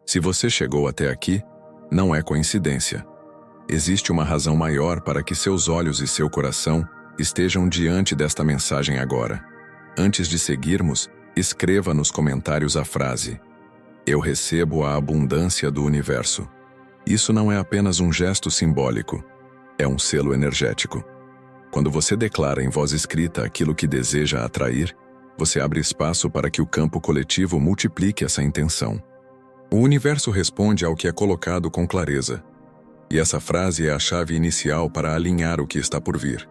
Se você chegou até aqui, não é coincidência. Existe uma razão maior para que seus olhos e seu coração estejam diante desta mensagem agora. Antes de seguirmos, escreva nos comentários a frase: "Eu recebo a abundância do universo". Isso não é apenas um gesto simbólico, é um selo energético. Quando você declara em voz escrita aquilo que deseja atrair, você abre espaço para que o campo coletivo multiplique essa intenção. O universo responde ao que é colocado com clareza. E essa frase é a chave inicial para alinhar o que está por vir.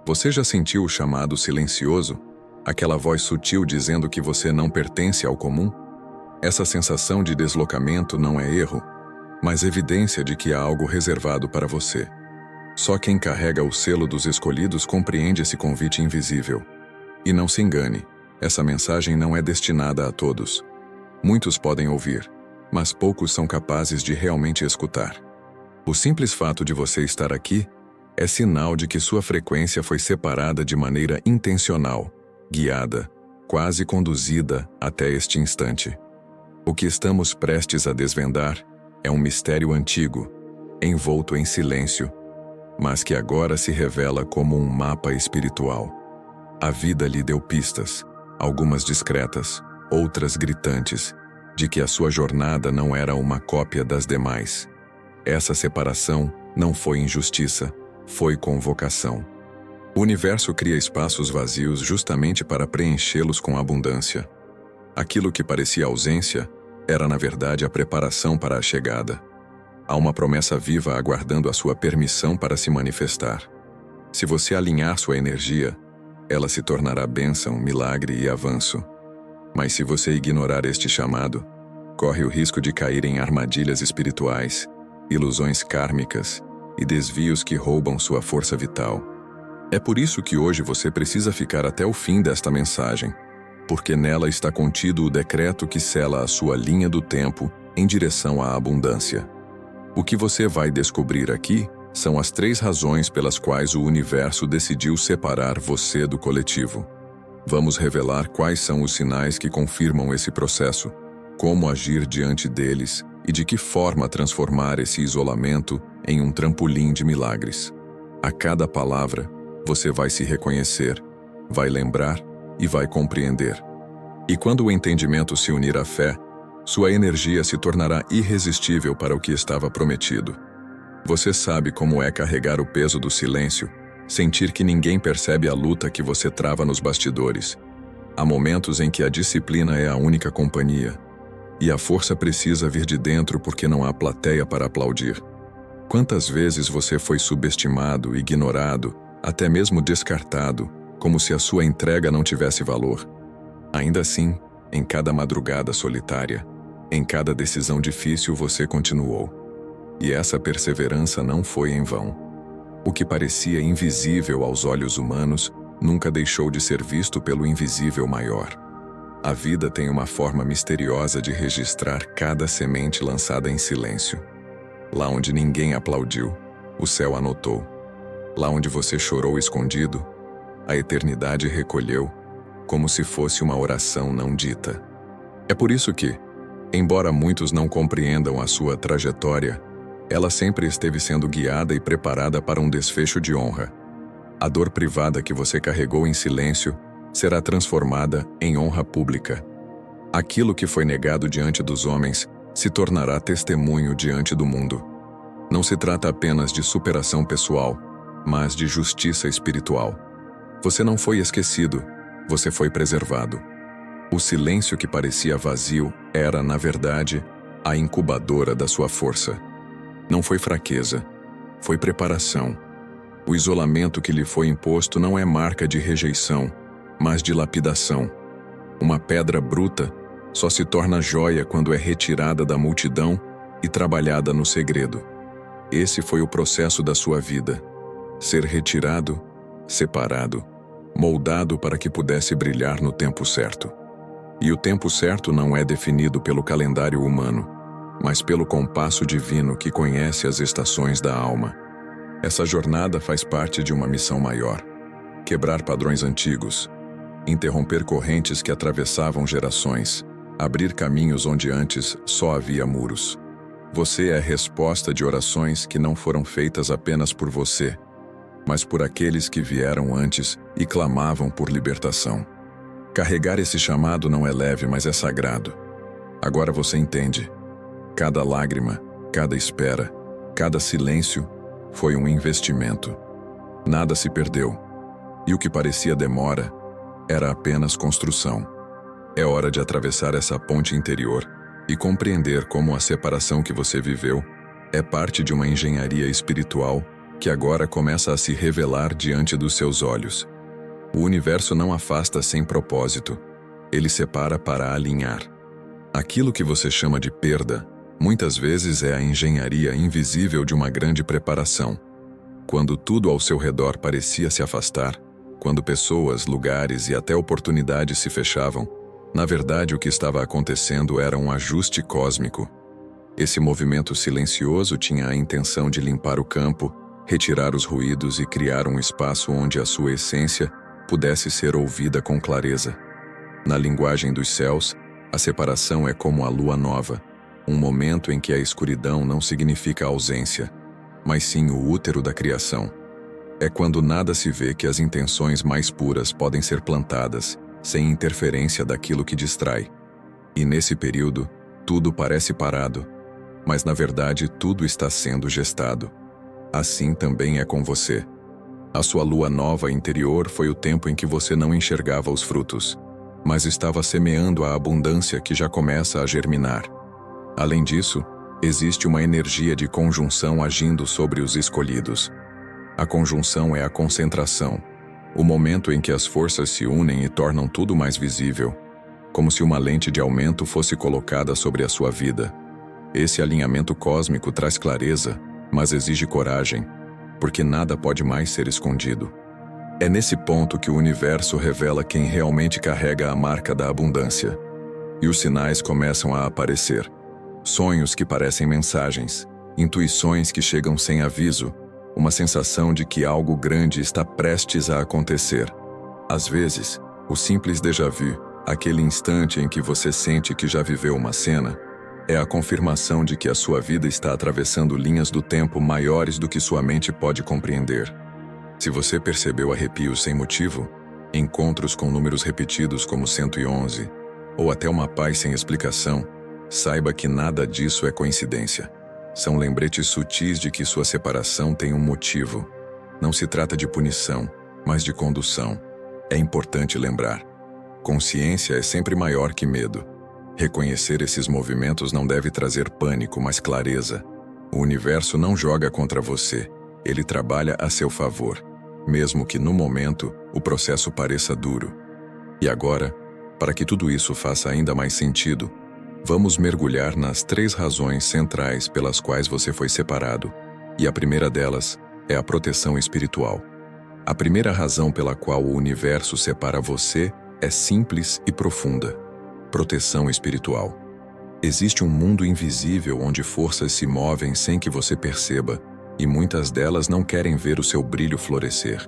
Você já sentiu o chamado silencioso? Aquela voz sutil dizendo que você não pertence ao comum? Essa sensação de deslocamento não é erro, mas evidência de que há algo reservado para você. Só quem carrega o selo dos escolhidos compreende esse convite invisível. E não se engane, essa mensagem não é destinada a todos. Muitos podem ouvir, mas poucos são capazes de realmente escutar. O simples fato de você estar aqui é sinal de que sua frequência foi separada de maneira intencional, guiada, quase conduzida até este instante. O que estamos prestes a desvendar é um mistério antigo, envolto em silêncio, mas que agora se revela como um mapa espiritual. A vida lhe deu pistas, algumas discretas, outras gritantes, de que a sua jornada não era uma cópia das demais. Essa separação não foi injustiça, foi convocação. O universo cria espaços vazios justamente para preenchê-los com abundância. Aquilo que parecia ausência era, na verdade, a preparação para a chegada. Há uma promessa viva aguardando a sua permissão para se manifestar. Se você alinhar sua energia, ela se tornará bênção, milagre e avanço. Mas se você ignorar este chamado, corre o risco de cair em armadilhas espirituais, ilusões kármicas e desvios que roubam sua força vital. É por isso que hoje você precisa ficar até o fim desta mensagem, porque nela está contido o decreto que sela a sua linha do tempo em direção à abundância. O que você vai descobrir aqui são as 3 razões pelas quais o universo decidiu separar você do coletivo. Vamos revelar quais são os sinais que confirmam esse processo, como agir diante deles e de que forma transformar esse isolamento em um trampolim de milagres. A cada palavra, você vai se reconhecer, vai lembrar e vai compreender. E quando o entendimento se unir à fé, sua energia se tornará irresistível para o que estava prometido. Você sabe como é carregar o peso do silêncio, sentir que ninguém percebe a luta que você trava nos bastidores. Há momentos em que a disciplina é a única companhia, e a força precisa vir de dentro porque não há plateia para aplaudir. Quantas vezes você foi subestimado, ignorado, até mesmo descartado, como se a sua entrega não tivesse valor? Ainda assim, em cada madrugada solitária, em cada decisão difícil você continuou. E essa perseverança não foi em vão. O que parecia invisível aos olhos humanos nunca deixou de ser visto pelo invisível maior. A vida tem uma forma misteriosa de registrar cada semente lançada em silêncio. Lá onde ninguém aplaudiu, o céu anotou. Lá onde você chorou escondido, a eternidade recolheu, como se fosse uma oração não dita. É por isso que, embora muitos não compreendam a sua trajetória, ela sempre esteve sendo guiada e preparada para um desfecho de honra. A dor privada que você carregou em silêncio será transformada em honra pública. Aquilo que foi negado diante dos homens se tornará testemunho diante do mundo. Não se trata apenas de superação pessoal, mas de justiça espiritual. Você não foi esquecido, você foi preservado. O silêncio que parecia vazio era, na verdade, a incubadora da sua força. Não foi fraqueza, foi preparação. O isolamento que lhe foi imposto não é marca de rejeição, mas de lapidação. Uma pedra bruta só se torna joia quando é retirada da multidão e trabalhada no segredo. Esse foi o processo da sua vida. Ser retirado, separado, moldado para que pudesse brilhar no tempo certo. E o tempo certo não é definido pelo calendário humano, mas pelo compasso divino que conhece as estações da alma. Essa jornada faz parte de uma missão maior: quebrar padrões antigos, interromper correntes que atravessavam gerações, abrir caminhos onde antes só havia muros. Você é a resposta de orações que não foram feitas apenas por você, mas por aqueles que vieram antes e clamavam por libertação. Carregar esse chamado não é leve, mas é sagrado. Agora você entende. Cada lágrima, cada espera, cada silêncio foi um investimento. Nada se perdeu. E o que parecia demora era apenas construção. É hora de atravessar essa ponte interior e compreender como a separação que você viveu é parte de uma engenharia espiritual que agora começa a se revelar diante dos seus olhos. O universo não afasta sem propósito. Ele separa para alinhar. Aquilo que você chama de perda, muitas vezes é a engenharia invisível de uma grande preparação. Quando tudo ao seu redor parecia se afastar, quando pessoas, lugares e até oportunidades se fechavam, na verdade o que estava acontecendo era um ajuste cósmico. Esse movimento silencioso tinha a intenção de limpar o campo, retirar os ruídos e criar um espaço onde a sua essência pudesse ser ouvida com clareza. Na linguagem dos céus, a separação é como a lua nova, um momento em que a escuridão não significa ausência, mas sim o útero da criação. É quando nada se vê que as intenções mais puras podem ser plantadas, sem interferência daquilo que distrai. E nesse período, tudo parece parado, mas na verdade tudo está sendo gestado. Assim também é com você. A sua lua nova interior foi o tempo em que você não enxergava os frutos, mas estava semeando a abundância que já começa a germinar. Além disso, existe uma energia de conjunção agindo sobre os escolhidos. A conjunção é a concentração, o momento em que as forças se unem e tornam tudo mais visível, como se uma lente de aumento fosse colocada sobre a sua vida. Esse alinhamento cósmico traz clareza, mas exige coragem, porque nada pode mais ser escondido. É nesse ponto que o universo revela quem realmente carrega a marca da abundância. E os sinais começam a aparecer. Sonhos que parecem mensagens, intuições que chegam sem aviso, uma sensação de que algo grande está prestes a acontecer. Às vezes, o simples déjà vu, aquele instante em que você sente que já viveu uma cena, é a confirmação de que a sua vida está atravessando linhas do tempo maiores do que sua mente pode compreender. Se você percebeu arrepios sem motivo, encontros com números repetidos como 111, ou até uma paz sem explicação, saiba que nada disso é coincidência. São lembretes sutis de que sua separação tem um motivo. Não se trata de punição, mas de condução. É importante lembrar. Consciência é sempre maior que medo. Reconhecer esses movimentos não deve trazer pânico, mas clareza. O universo não joga contra você, ele trabalha a seu favor, mesmo que no momento o processo pareça duro. E agora, para que tudo isso faça ainda mais sentido, vamos mergulhar nas 3 razões centrais pelas quais você foi separado, e a primeira delas é a proteção espiritual. A primeira razão pela qual o universo separa você é simples e profunda. Proteção espiritual. Existe um mundo invisível onde forças se movem sem que você perceba, e muitas delas não querem ver o seu brilho florescer.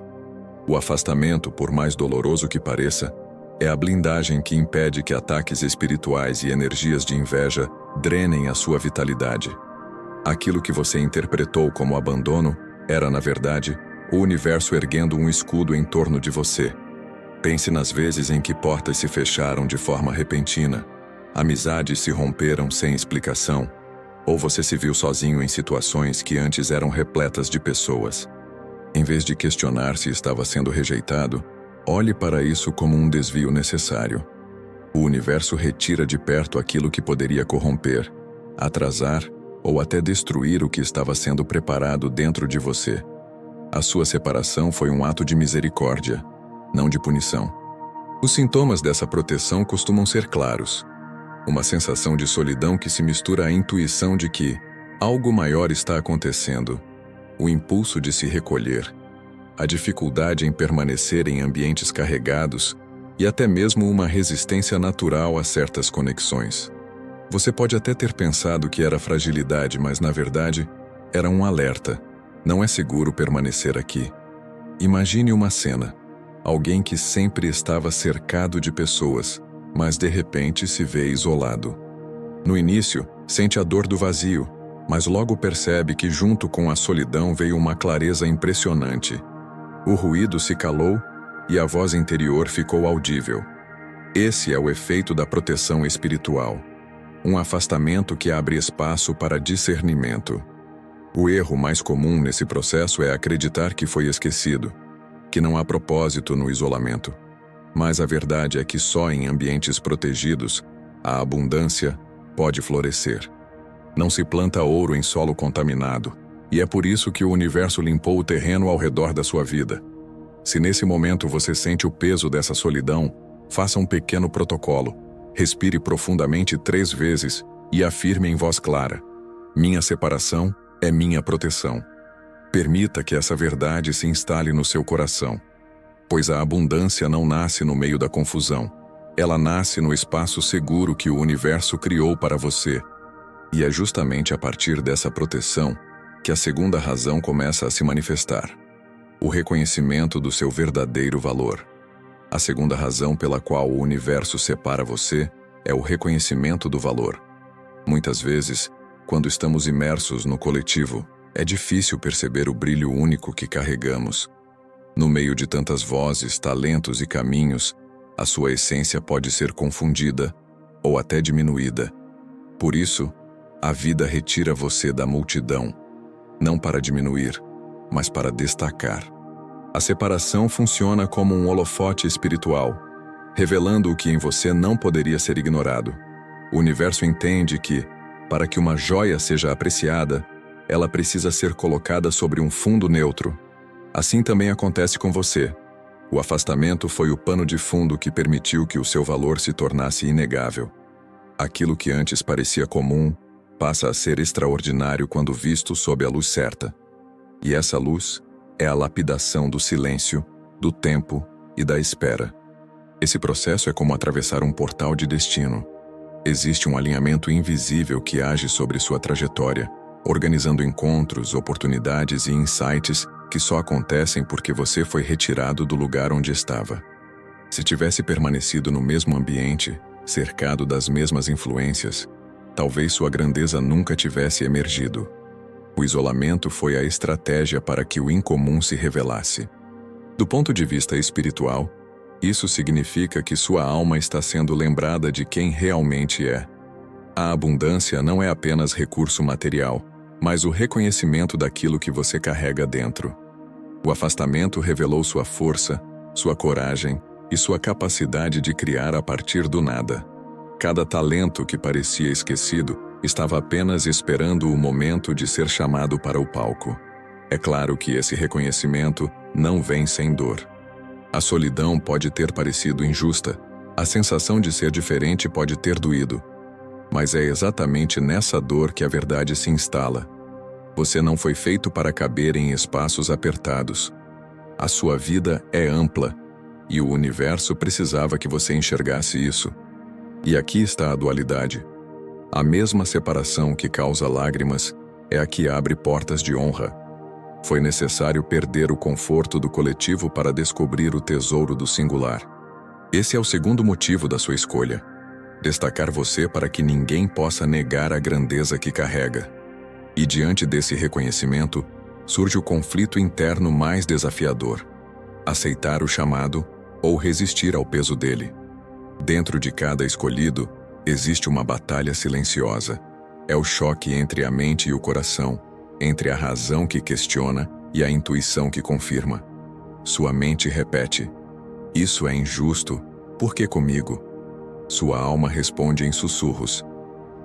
O afastamento, por mais doloroso que pareça, é a blindagem que impede que ataques espirituais e energias de inveja drenem a sua vitalidade. Aquilo que você interpretou como abandono era, na verdade, o universo erguendo um escudo em torno de você. Pense nas vezes em que portas se fecharam de forma repentina, amizades se romperam sem explicação, ou você se viu sozinho em situações que antes eram repletas de pessoas. Em vez de questionar se estava sendo rejeitado, olhe para isso como um desvio necessário. O universo retira de perto aquilo que poderia corromper, atrasar ou até destruir o que estava sendo preparado dentro de você. A sua separação foi um ato de misericórdia, não de punição. Os sintomas dessa proteção costumam ser claros. Uma sensação de solidão que se mistura à intuição de que algo maior está acontecendo, o impulso de se recolher, a dificuldade em permanecer em ambientes carregados e até mesmo uma resistência natural a certas conexões. Você pode até ter pensado que era fragilidade, mas na verdade era um alerta. Não é seguro permanecer aqui. Imagine uma cena. Alguém que sempre estava cercado de pessoas, mas de repente se vê isolado. No início, sente a dor do vazio, mas logo percebe que junto com a solidão veio uma clareza impressionante. O ruído se calou e a voz interior ficou audível. Esse é o efeito da proteção espiritual. Um afastamento que abre espaço para discernimento. O erro mais comum nesse processo é acreditar que foi esquecido, que não há propósito no isolamento. Mas a verdade é que só em ambientes protegidos, a abundância pode florescer. Não se planta ouro em solo contaminado, e é por isso que o universo limpou o terreno ao redor da sua vida. Se nesse momento você sente o peso dessa solidão, faça um pequeno protocolo. Respire profundamente 3 vezes e afirme em voz clara: minha separação é minha proteção. Permita que essa verdade se instale no seu coração, pois a abundância não nasce no meio da confusão. Ela nasce no espaço seguro que o universo criou para você. E é justamente a partir dessa proteção que a segunda razão começa a se manifestar: o reconhecimento do seu verdadeiro valor. A segunda razão pela qual o universo separa você é o reconhecimento do valor. Muitas vezes, quando estamos imersos no coletivo, é difícil perceber o brilho único que carregamos. No meio de tantas vozes, talentos e caminhos, a sua essência pode ser confundida ou até diminuída. Por isso, a vida retira você da multidão, não para diminuir, mas para destacar. A separação funciona como um holofote espiritual, revelando o que em você não poderia ser ignorado. O universo entende que, para que uma joia seja apreciada, ela precisa ser colocada sobre um fundo neutro. Assim também acontece com você. O afastamento foi o pano de fundo que permitiu que o seu valor se tornasse inegável. Aquilo que antes parecia comum passa a ser extraordinário quando visto sob a luz certa. E essa luz é a lapidação do silêncio, do tempo e da espera. Esse processo é como atravessar um portal de destino. Existe um alinhamento invisível que age sobre sua trajetória, organizando encontros, oportunidades e insights que só acontecem porque você foi retirado do lugar onde estava. Se tivesse permanecido no mesmo ambiente, cercado das mesmas influências, talvez sua grandeza nunca tivesse emergido. O isolamento foi a estratégia para que o incomum se revelasse. Do ponto de vista espiritual, isso significa que sua alma está sendo lembrada de quem realmente é. A abundância não é apenas recurso material, mas o reconhecimento daquilo que você carrega dentro. O afastamento revelou sua força, sua coragem e sua capacidade de criar a partir do nada. Cada talento que parecia esquecido estava apenas esperando o momento de ser chamado para o palco. É claro que esse reconhecimento não vem sem dor. A solidão pode ter parecido injusta, a sensação de ser diferente pode ter doído. Mas é exatamente nessa dor que a verdade se instala. Você não foi feito para caber em espaços apertados. A sua vida é ampla, e o universo precisava que você enxergasse isso. E aqui está a dualidade. A mesma separação que causa lágrimas é a que abre portas de honra. Foi necessário perder o conforto do coletivo para descobrir o tesouro do singular. Esse é o segundo motivo da sua escolha: destacar você para que ninguém possa negar a grandeza que carrega. E diante desse reconhecimento, surge o conflito interno mais desafiador: aceitar o chamado ou resistir ao peso dele. Dentro de cada escolhido, existe uma batalha silenciosa. É o choque entre a mente e o coração, entre a razão que questiona e a intuição que confirma. Sua mente repete: isso é injusto, por que comigo? Sua alma responde em sussurros: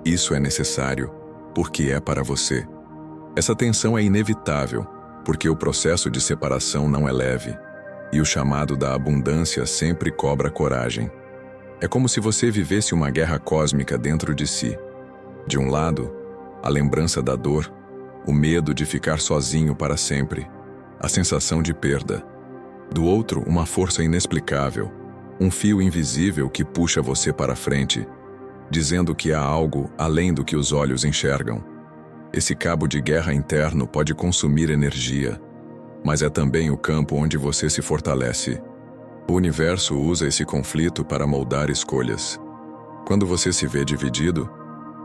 isso é necessário, porque é para você. Essa tensão é inevitável, porque o processo de separação não é leve, e o chamado da abundância sempre cobra coragem. É como se você vivesse uma guerra cósmica dentro de si. De um lado, a lembrança da dor, o medo de ficar sozinho para sempre, a sensação de perda. Do outro, uma força inexplicável, um fio invisível que puxa você para frente, dizendo que há algo além do que os olhos enxergam. Esse cabo de guerra interno pode consumir energia, mas é também o campo onde você se fortalece. O universo usa esse conflito para moldar escolhas. Quando você se vê dividido,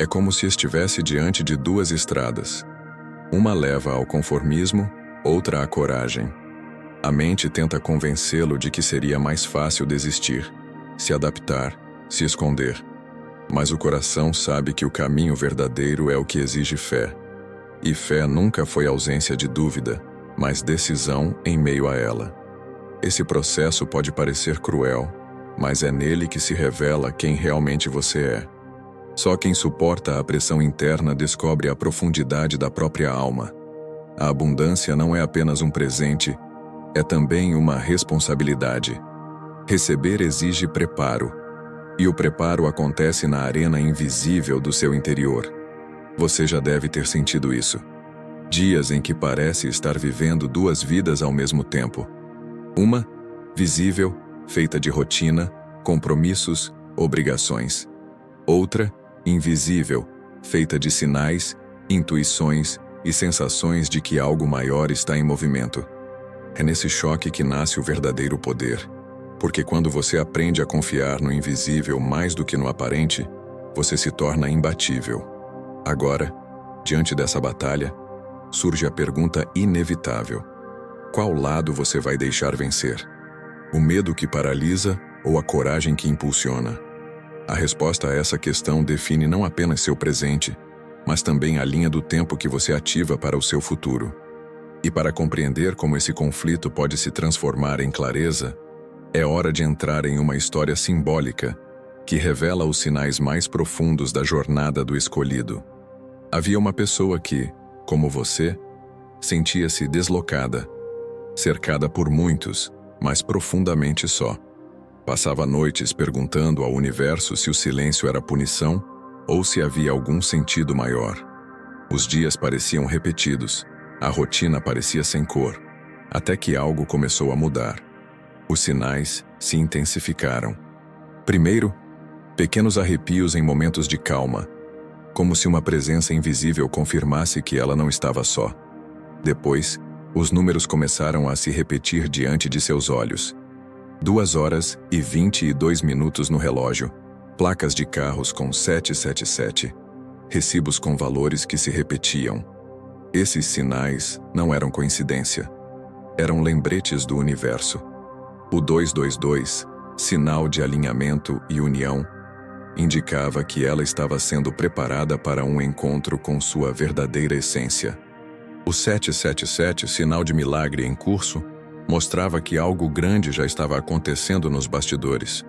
é como se estivesse diante de duas estradas. Uma leva ao conformismo, outra à coragem. A mente tenta convencê-lo de que seria mais fácil desistir, se adaptar, se esconder. Mas o coração sabe que o caminho verdadeiro é o que exige fé. E fé nunca foi ausência de dúvida, mas decisão em meio a ela. Esse processo pode parecer cruel, mas é nele que se revela quem realmente você é. Só quem suporta a pressão interna descobre a profundidade da própria alma. A abundância não é apenas um presente, é também uma responsabilidade. Receber exige preparo, e o preparo acontece na arena invisível do seu interior. Você já deve ter sentido isso. Dias em que parece estar vivendo duas vidas ao mesmo tempo. Uma, visível, feita de rotina, compromissos, obrigações. Outra, invisível, feita de sinais, intuições e sensações de que algo maior está em movimento. É nesse choque que nasce o verdadeiro poder, porque quando você aprende a confiar no invisível mais do que no aparente, você se torna imbatível. Agora, diante dessa batalha, surge a pergunta inevitável: qual lado você vai deixar vencer? O medo que paralisa ou a coragem que impulsiona? A resposta a essa questão define não apenas seu presente, mas também a linha do tempo que você ativa para o seu futuro. E para compreender como esse conflito pode se transformar em clareza, é hora de entrar em uma história simbólica que revela os sinais mais profundos da jornada do escolhido. Havia uma pessoa que, como você, sentia-se deslocada, cercada por muitos, mas profundamente só. Passava noites perguntando ao universo se o silêncio era punição ou se havia algum sentido maior. Os dias pareciam repetidos, a rotina parecia sem cor, até que algo começou a mudar. Os sinais se intensificaram. Primeiro, pequenos arrepios em momentos de calma, como se uma presença invisível confirmasse que ela não estava só. Depois, os números começaram a se repetir diante de seus olhos. 2h22 no relógio, placas de carros com 777, recibos com valores que se repetiam. Esses sinais não eram coincidência. Eram lembretes do universo. O 222, sinal de alinhamento e união, indicava que ela estava sendo preparada para um encontro com sua verdadeira essência. O 777, sinal de milagre em curso, mostrava que algo grande já estava acontecendo nos bastidores.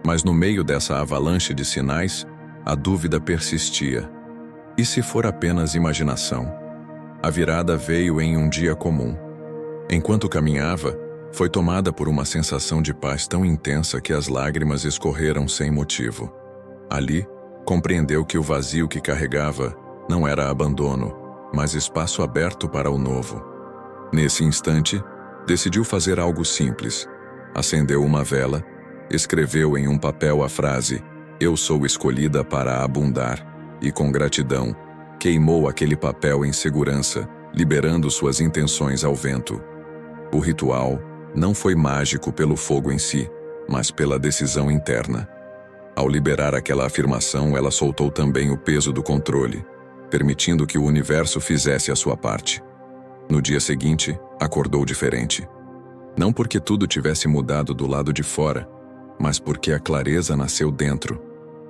Mas no meio dessa avalanche de sinais, a dúvida persistia. E se for apenas imaginação? A virada veio em um dia comum. Enquanto caminhava, foi tomada por uma sensação de paz tão intensa que as lágrimas escorreram sem motivo. Ali, compreendeu que o vazio que carregava não era abandono, mas espaço aberto para o novo. Nesse instante, decidiu fazer algo simples. Acendeu uma vela, escreveu em um papel a frase "Eu sou escolhida para abundar", e com gratidão, queimou aquele papel em segurança, liberando suas intenções ao vento. O ritual não foi mágico pelo fogo em si, mas pela decisão interna. Ao liberar aquela afirmação, ela soltou também o peso do controle, permitindo que o universo fizesse a sua parte. No dia seguinte, acordou diferente. Não porque tudo tivesse mudado do lado de fora, mas porque a clareza nasceu dentro.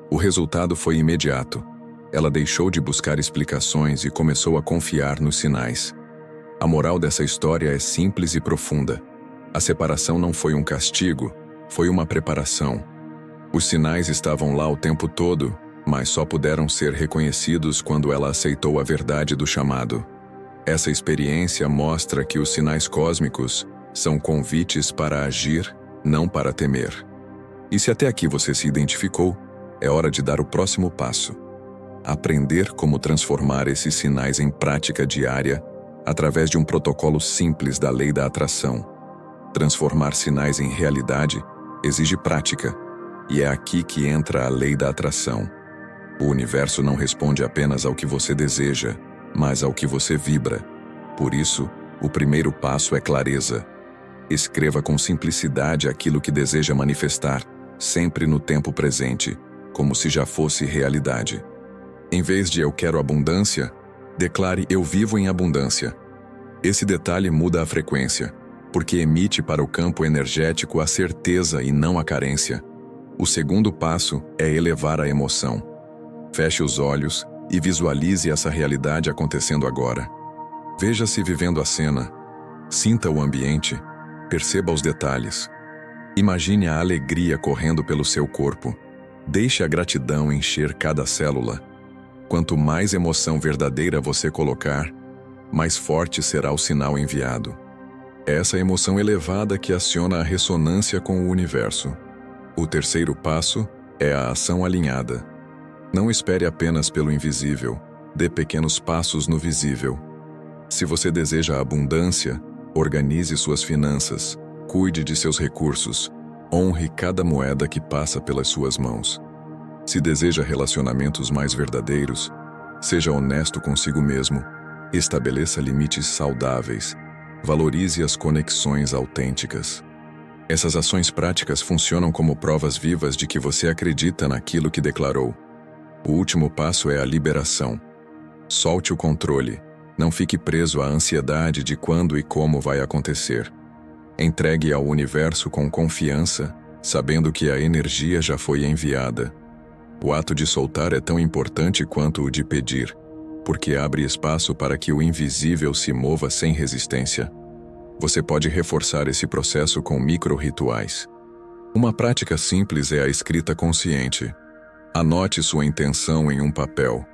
O resultado foi imediato. Ela deixou de buscar explicações e começou a confiar nos sinais. A moral dessa história é simples e profunda. A separação não foi um castigo, foi uma preparação. Os sinais estavam lá o tempo todo, mas só puderam ser reconhecidos quando ela aceitou a verdade do chamado. Essa experiência mostra que os sinais cósmicos são convites para agir, não para temer. E se até aqui você se identificou, é hora de dar o próximo passo. Aprender como transformar esses sinais em prática diária através de um protocolo simples da lei da atração. Transformar sinais em realidade exige prática, e é aqui que entra a lei da atração. O universo não responde apenas ao que você deseja, mas ao que você vibra. Por isso, o primeiro passo é clareza. Escreva com simplicidade aquilo que deseja manifestar, sempre no tempo presente, como se já fosse realidade. Em vez de "eu quero abundância", declare "eu vivo em abundância". Esse detalhe muda a frequência, porque emite para o campo energético a certeza e não a carência. O segundo passo é elevar a emoção. Feche os olhos e visualize essa realidade acontecendo agora. Veja-se vivendo a cena. Sinta o ambiente. Perceba os detalhes. Imagine a alegria correndo pelo seu corpo. Deixe a gratidão encher cada célula. Quanto mais emoção verdadeira você colocar, mais forte será o sinal enviado. É essa emoção elevada que aciona a ressonância com o universo. O terceiro passo é a ação alinhada. Não espere apenas pelo invisível, dê pequenos passos no visível. Se você deseja abundância, organize suas finanças, cuide de seus recursos, honre cada moeda que passa pelas suas mãos. Se deseja relacionamentos mais verdadeiros, seja honesto consigo mesmo, estabeleça limites saudáveis, valorize as conexões autênticas. Essas ações práticas funcionam como provas vivas de que você acredita naquilo que declarou. O último passo é a liberação. Solte o controle, não fique preso à ansiedade de quando e como vai acontecer. Entregue ao universo com confiança, sabendo que a energia já foi enviada. O ato de soltar é tão importante quanto o de pedir, porque abre espaço para que o invisível se mova sem resistência. Você pode reforçar esse processo com micro-rituais. Uma prática simples é a escrita consciente. Anote sua intenção em um papel.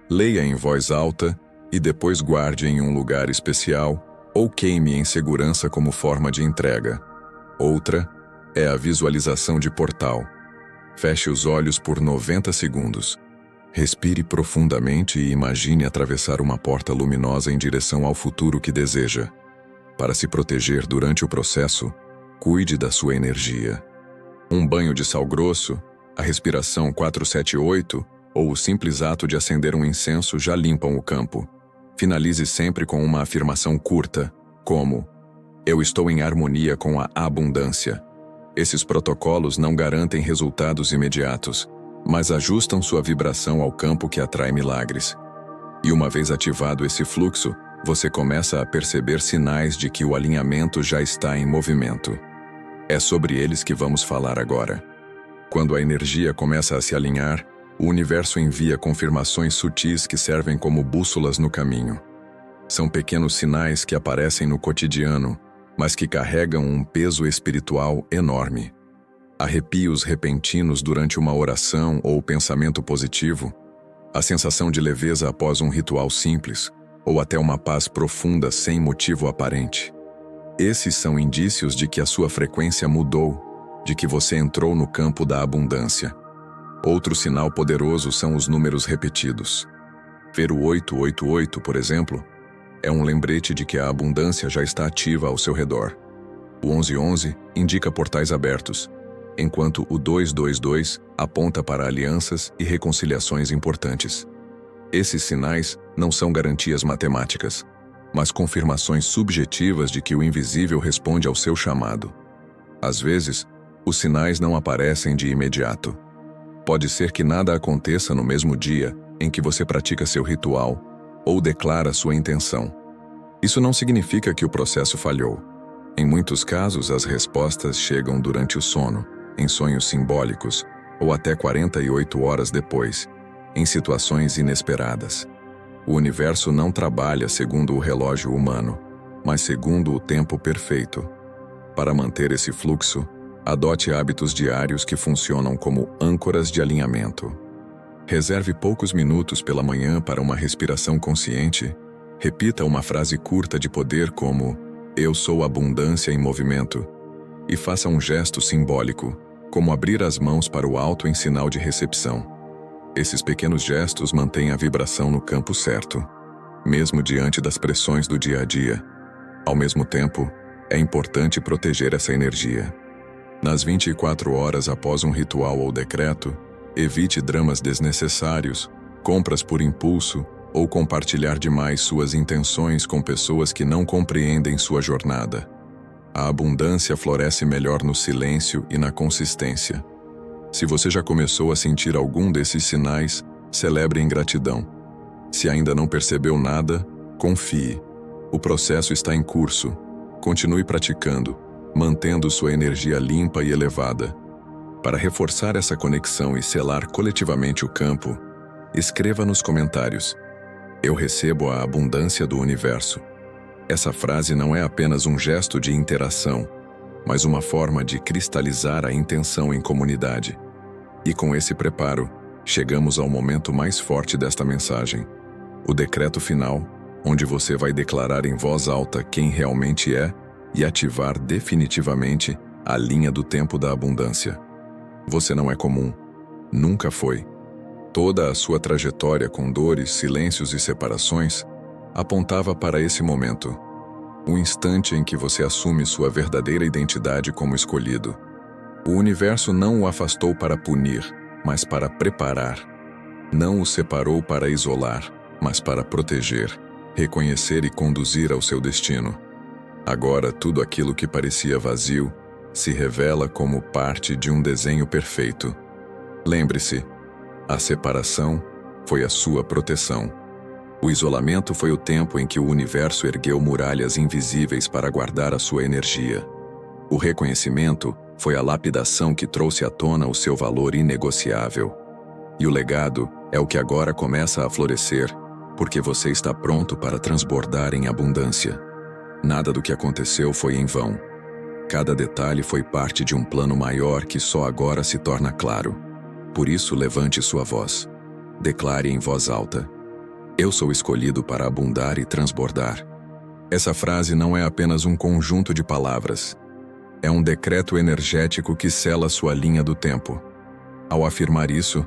Leia em voz alta e depois guarde em um lugar especial ou queime em segurança como forma de entrega. Outra é a visualização de portal. Feche os olhos por 90 segundos. Respire profundamente e imagine atravessar uma porta luminosa em direção ao futuro que deseja. Para se proteger durante o processo, cuide da sua energia. Um banho de sal grosso, a respiração 478 ou o simples ato de acender um incenso já limpam o campo. Finalize sempre com uma afirmação curta, como: "Eu estou em harmonia com a abundância". Esses protocolos não garantem resultados imediatos, mas ajustam sua vibração ao campo que atrai milagres. E uma vez ativado esse fluxo, você começa a perceber sinais de que o alinhamento já está em movimento. É sobre eles que vamos falar agora. Quando a energia começa a se alinhar, o universo envia confirmações sutis que servem como bússolas no caminho. São pequenos sinais que aparecem no cotidiano, mas que carregam um peso espiritual enorme. Arrepios repentinos durante uma oração ou pensamento positivo, a sensação de leveza após um ritual simples, ou até uma paz profunda sem motivo aparente. Esses são indícios de que a sua frequência mudou, de que você entrou no campo da abundância. Outro sinal poderoso são os números repetidos. Ver o 888, por exemplo, é um lembrete de que a abundância já está ativa ao seu redor. O 1111 indica portais abertos, enquanto o 222 aponta para alianças e reconciliações importantes. Esses sinais não são garantias matemáticas, mas confirmações subjetivas de que o invisível responde ao seu chamado. Às vezes, os sinais não aparecem de imediato. Pode ser que nada aconteça no mesmo dia em que você pratica seu ritual ou declara sua intenção. Isso não significa que o processo falhou. Em muitos casos, as respostas chegam durante o sono, em sonhos simbólicos, ou até 48 horas depois, em situações inesperadas. O universo não trabalha segundo o relógio humano, mas segundo o tempo perfeito. Para manter esse fluxo, adote hábitos diários que funcionam como âncoras de alinhamento. Reserve poucos minutos pela manhã para uma respiração consciente. Repita uma frase curta de poder como "Eu sou abundância em movimento" e faça um gesto simbólico, como abrir as mãos para o alto em sinal de recepção. Esses pequenos gestos mantêm a vibração no campo certo, mesmo diante das pressões do dia a dia. Ao mesmo tempo, é importante proteger essa energia. Nas 24 horas após um ritual ou decreto, evite dramas desnecessários, compras por impulso ou compartilhar demais suas intenções com pessoas que não compreendem sua jornada. A abundância floresce melhor no silêncio e na consistência. Se você já começou a sentir algum desses sinais, celebre em gratidão. Se ainda não percebeu nada, confie. O processo está em curso. Continue praticando, mantendo sua energia limpa e elevada. Para reforçar essa conexão e selar coletivamente o campo, escreva nos comentários: "Eu recebo a abundância do universo." Essa frase não é apenas um gesto de interação, mas uma forma de cristalizar a intenção em comunidade. E com esse preparo, chegamos ao momento mais forte desta mensagem: o decreto final, onde você vai declarar em voz alta quem realmente é e ativar definitivamente a linha do tempo da abundância. Você não é comum. Nunca foi. Toda a sua trajetória com dores, silêncios e separações apontava para esse momento, o instante em que você assume sua verdadeira identidade como escolhido. O universo não o afastou para punir, mas para preparar. Não o separou para isolar, mas para proteger, reconhecer e conduzir ao seu destino. Agora, tudo aquilo que parecia vazio se revela como parte de um desenho perfeito. Lembre-se, a separação foi a sua proteção. O isolamento foi o tempo em que o universo ergueu muralhas invisíveis para guardar a sua energia. O reconhecimento foi a lapidação que trouxe à tona o seu valor inegociável. E o legado é o que agora começa a florescer, porque você está pronto para transbordar em abundância. Nada do que aconteceu foi em vão. Cada detalhe foi parte de um plano maior que só agora se torna claro. Por isso, levante sua voz. Declare em voz alta: "Eu sou escolhido para abundar e transbordar." Essa frase não é apenas um conjunto de palavras. É um decreto energético que sela sua linha do tempo. Ao afirmar isso,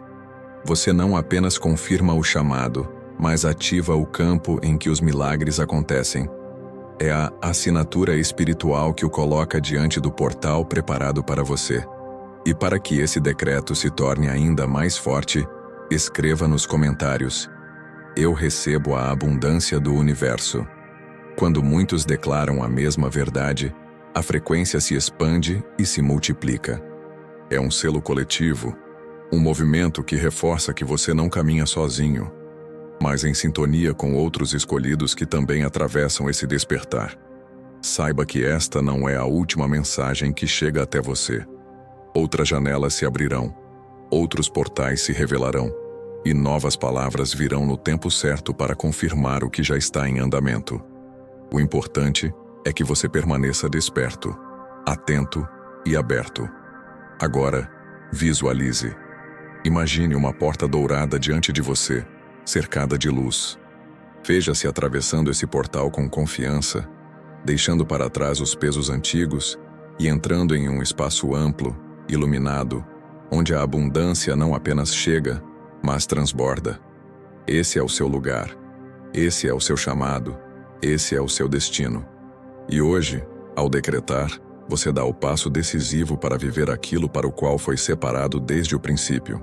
você não apenas confirma o chamado, mas ativa o campo em que os milagres acontecem. É a assinatura espiritual que o coloca diante do portal preparado para você. E para que esse decreto se torne ainda mais forte, escreva nos comentários: "Eu recebo a abundância do universo." Quando muitos declaram a mesma verdade, a frequência se expande e se multiplica. É um selo coletivo, um movimento que reforça que você não caminha sozinho, mas em sintonia com outros escolhidos que também atravessam esse despertar. Saiba que esta não é a última mensagem que chega até você. Outras janelas se abrirão, outros portais se revelarão, e novas palavras virão no tempo certo para confirmar o que já está em andamento. O importante é que você permaneça desperto, atento e aberto. Agora, visualize. Imagine uma porta dourada diante de você, cercada de luz. Veja-se atravessando esse portal com confiança, deixando para trás os pesos antigos e entrando em um espaço amplo, iluminado, onde a abundância não apenas chega, mas transborda. Esse é o seu lugar. Esse é o seu chamado. Esse é o seu destino. E hoje, ao decretar, você dá o passo decisivo para viver aquilo para o qual foi separado desde o princípio.